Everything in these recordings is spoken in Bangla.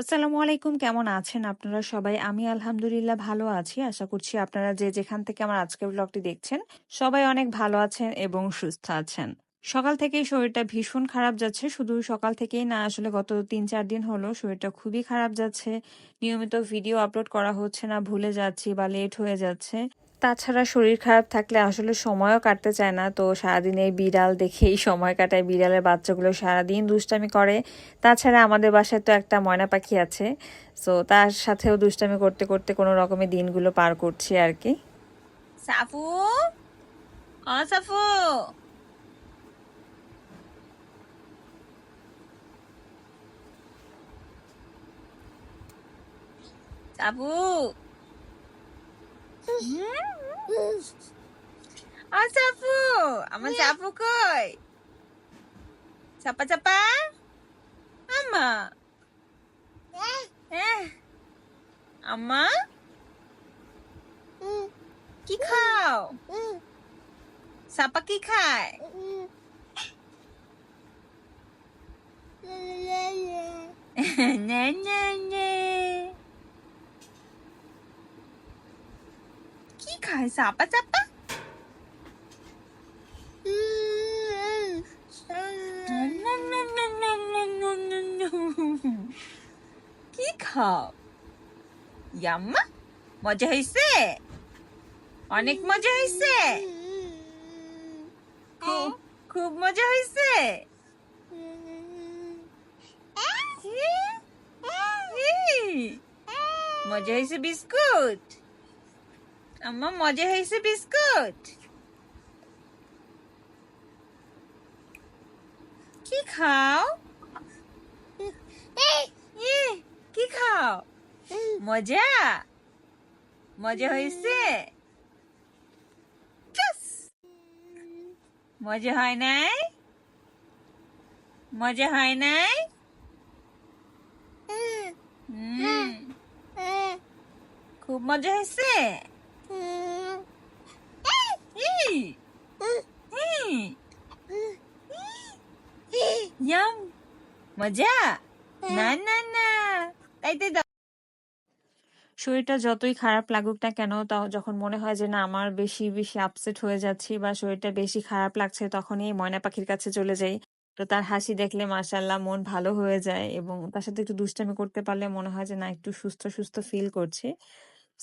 আসসালামু আলাইকুম, কেমন আছেন আপনারা সবাই? আমি আলহামদুলিল্লাহ ভালো আছি। আশা করছি আপনারা যে যেখান থেকে আমার আজকের ব্লগটি দেখছেন, সবাই অনেক ভালো আছেন এবং সুস্থ আছেন। সকাল থেকেই শরীরটা ভীষণ খারাপ যাচ্ছে। শুধু সকাল থেকেই না, আসলে গত ৩-৪ দিন হলো শরীরটা খুবই খারাপ যাচ্ছে। নিয়মিত ভিডিও আপলোড করা হচ্ছে না, ভুলে যাচ্ছি বা লেট হয়ে যাচ্ছে। তাছাড়া শরীর খারাপ থাকলে আসলে সময়ও কাটতে চায় না। তো সারাদিন এই বিড়াল দেখেই সময় কাটায়। বিড়ালের বাচ্চাগুলো সারাদিন দুষ্টামি করে। তাছাড়া আমাদের বাসায় তো একটা ময়না পাখি আছে। সো তার সাথেও দুষ্টামি করতে করতে কোনো রকমে দিনগুলো পার করছি আর কি। সাফু, সাফু, সাফু, সাফু, আমার সাফু কই? চাপা চাপা, আম্মা, আম্মা, কি খাও? সাপা কি খায়? না না না, কি খায় সাপা চাপা? কি খাও? ইয়াম্মা, মজা হয়েছে? অনেক মজা হয়েছে? খুব খুব মজা হয়েছে? মজা হয়েছে বিস্কুট? আম্মা মজা হয়েছে বিস্কুট? কি খাও? কি খাও? মজা মজা হয়েছে? মজা হয় নাই? মজা হয় নাই? খুব মজা হয়েছে? ইয়াম, মজা? না না না, তাইতে দাও। শরীরটা যতই খারাপ লাগুক না কেন, তাও যখন মনে হয় যে না আমার বেশি বেশি আপসেট হয়ে যাচ্ছি বা শরীরটা বেশি খারাপ লাগছে, তখনই এই ময়না পাখির কাছে চলে যাই। তো তার হাসি দেখলে মাশাআল্লাহ মন ভালো হয়ে যায় এবং তার সাথে একটু দুষ্টামি করতে পারলে মনে হয় যে না একটু সুস্থ সুস্থ ফিল করছি।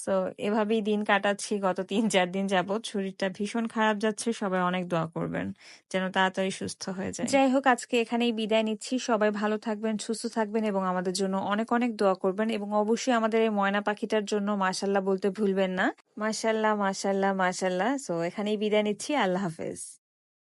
সো এভাবেই দিন কাটাচ্ছি গত ৩-৪ দিন যাবৎ। শরীরটা ভীষণ খারাপ যাচ্ছে। সবাই অনেক দোয়া করবেন যেন তাড়াতাড়ি সুস্থ হয়ে যায়। যাই হোক, আজকে এখানেই বিদায় নিচ্ছি। সবাই ভালো থাকবেন, সুস্থ থাকবেন এবং আমাদের জন্য অনেক অনেক দোয়া করবেন এবং অবশ্যই আমাদের এই ময়না পাখিটার জন্য মাশাআল্লাহ বলতে ভুলবেন না। মাশাআল্লাহ, মাশাআল্লাহ, মাশাআল্লাহ। সো এখানেই বিদায় নিচ্ছি। আল্লাহ হাফেজ।